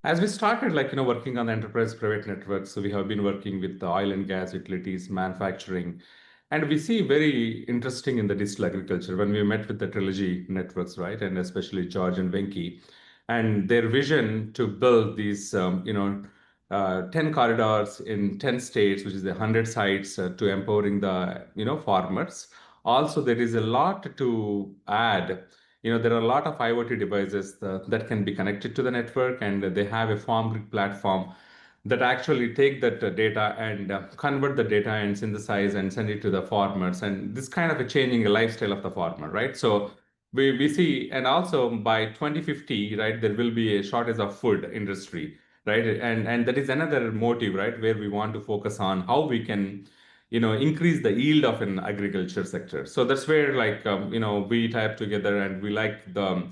As we started, working on the enterprise private networks, so we have been working with the oil and gas utilities, manufacturing, and we see very interesting in the digital agriculture when we met with the Trilogy Networks, right? And especially George and Winky, and their vision to build these, 10 corridors in 10 states, which is 100 sites to empowering the, farmers. Also, there is a lot to add. There are a lot of IoT devices that can be connected to the network, and they have a farm grid platform that actually take that data and convert the data and synthesize and send it to the farmers. And this kind of a changing the lifestyle of the farmer, right? So we see, and also by 2050, right, there will be a shortage of food industry, right? And that is another motive, right, where we want to focus on how we can increase the yield of an agriculture sector. So that's where we type together and we like the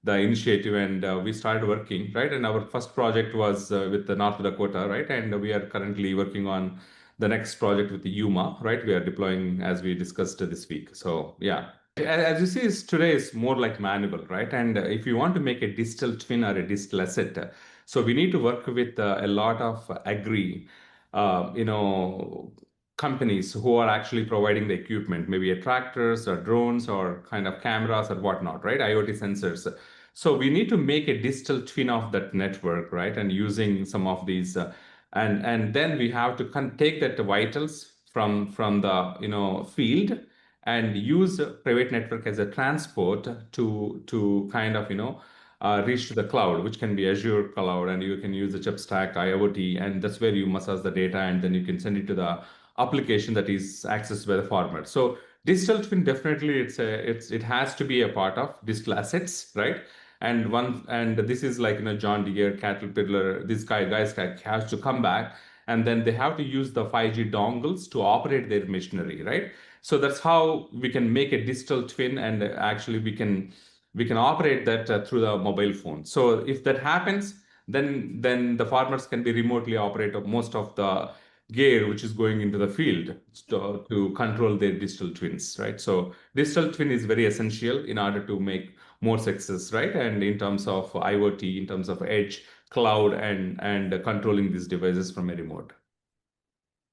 initiative, and we started working, right? And our first project was with the North Dakota, right? And we are currently working on the next project with the Yuma, right? We are deploying as we discussed this week. So yeah. As you see, today is more like manual, right? And if you want to make a digital twin or a digital asset, so we need to work with a lot of agri, uh, you know, companies who are actually providing the equipment, maybe a tractors or drones or kind of cameras or whatnot, right? IoT sensors. So we need to make a digital twin of that network, right? And using some of these, and then we have to take that vitals from the field and use private network as a transport to kind of reach to the cloud, which can be Azure cloud, and you can use the chip stack IoT, and that's where you massage the data, and then you can send it to the application that is accessed by the farmer. So digital twin, definitely it has to be a part of digital assets, right? And this is like John Deere, Caterpillar, these guys has to come back, and then they have to use the 5G dongles to operate their machinery, right? So that's how we can make a digital twin, and actually we can operate that through the mobile phone. So if that happens, then the farmers can be remotely operate of most of the gear which is going into the field to control their digital twins, right? So digital twin is very essential in order to make more success, right? And in terms of IoT, in terms of edge, cloud, and controlling these devices from a remote.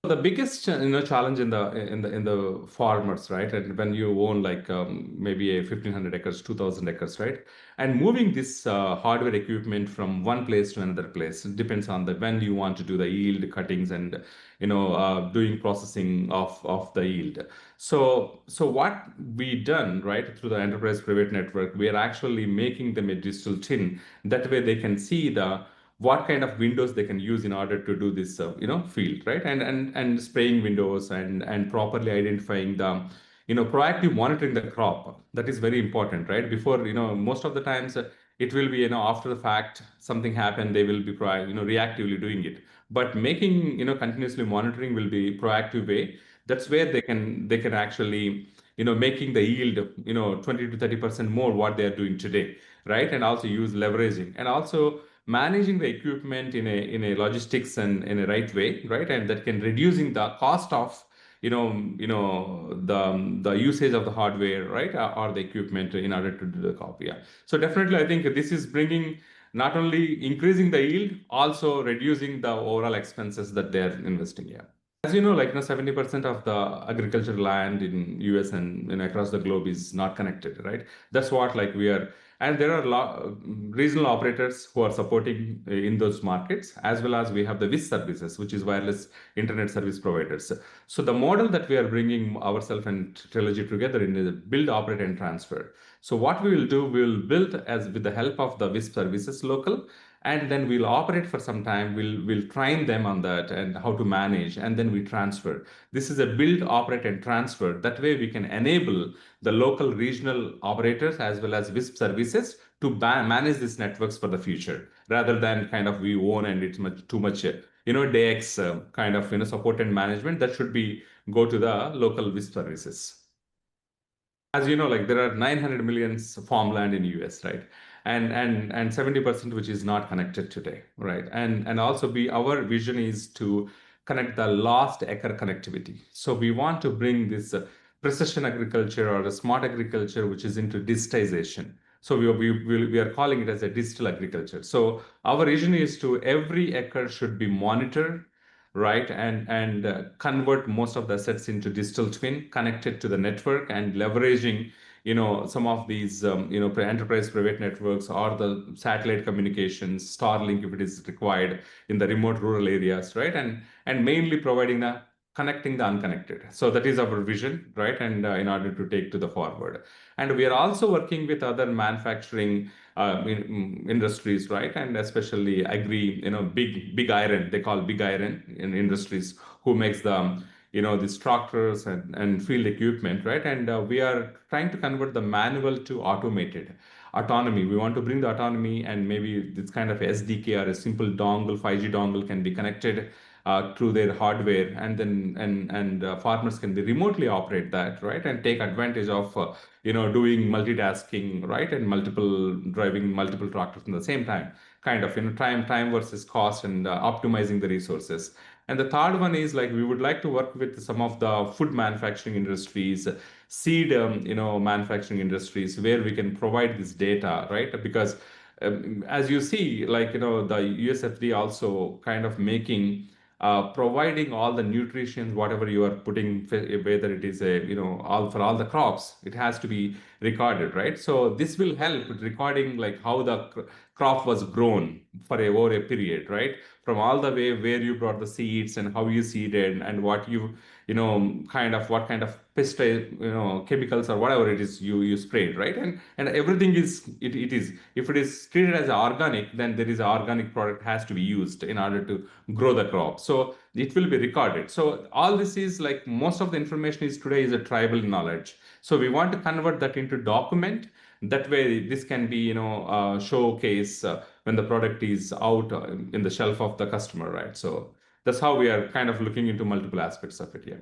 The biggest challenge in the farmers, right? And when you own like maybe a 1,500 acres, 2,000 acres, right? And moving this hardware equipment from one place to another place, it depends on the when you want to do the yield cuttings and doing processing of the yield. So what we done, right, through the enterprise private network, we are actually making them a digital twin. That way they can see the what kind of windows they can use in order to do this field, right? And spraying windows and properly identifying the proactive monitoring the crop. That is very important, right? Before, most of the times it will be after the fact something happened, they will be reactively doing it. But making continuously monitoring will be proactive way. That's where they can actually making the yield 20 to 30% more what they are doing today, right? And also use leveraging, and also managing the equipment in a logistics and in a right way, right? And that can reducing the cost of the usage of the hardware, right? Or the equipment in order to do the copy. Yeah. So definitely, I think this is bringing not only increasing the yield, also reducing the overall expenses that they're investing. Yeah. As you know, 70% of the agricultural land in US and across the globe is not connected, right? That's what we are, and there are regional operators who are supporting in those markets, as well as we have the WIS services, which is wireless internet service providers. So the model that we are bringing ourselves and Trilogy together in is build, operate, and transfer. So what we will do, we will build as with the help of the WIS services local, and then we'll operate for some time. We'll train them on that and how to manage, and then we transfer. This is a build, operate, and transfer. That way we can enable the local regional operators as well as WISP services to manage these networks for the future, rather than kind of we own and it's too much DX kind of support and management. That should be go to the local WISP services. As you know, there are 900 million farmland in US, right? And 70% which is not connected today, right? And also our vision is to connect the last acre connectivity. So we want to bring this precision agriculture or the smart agriculture, which is into digitization. So we are calling it as a digital agriculture. So our vision is to every acre should be monitored, right? And convert most of the assets into digital twin, connected to the network and leveraging, some of these, enterprise private networks or the satellite communications, Starlink if it is required in the remote rural areas, right? And mainly providing the connecting the unconnected. So that is our vision, right? And in order to take to the forward. And we are also working with other manufacturing industries, right? And especially agri, big iron, they call big iron in industries, who makes the, these tractors and field equipment, right? And we are trying to convert the manual to automated autonomy. We want to bring the autonomy, and maybe this kind of SDK or a simple dongle, 5G dongle can be connected through their hardware, and then and farmers can be remotely operate that, right? And take advantage of doing multitasking, right? And multiple driving multiple tractors at the same time, kind of, time versus cost, and optimizing the resources. And the third one is like we would like to work with some of the food manufacturing industries, seed manufacturing industries, where we can provide this data, right? Because as you see, like, the USFD also kind of making providing all the nutrition, whatever you are putting, whether it is a, all for all the crops, it has to be recorded, right? So this will help with recording, like how the crop was grown for over a period, right? From all the way where you brought the seeds and how you seeded and what kind of what kind of pesticide, chemicals or whatever it is you sprayed, right? And everything it is, if it is treated as organic, then there is an organic product has to be used in order to grow the crop. So it will be recorded. So all this is like most of the information is today is a tribal knowledge. So we want to convert that into document. That way, this can be, showcase when the product is out in the shelf of the customer, right? So that's how we are kind of looking into multiple aspects of it. Yeah.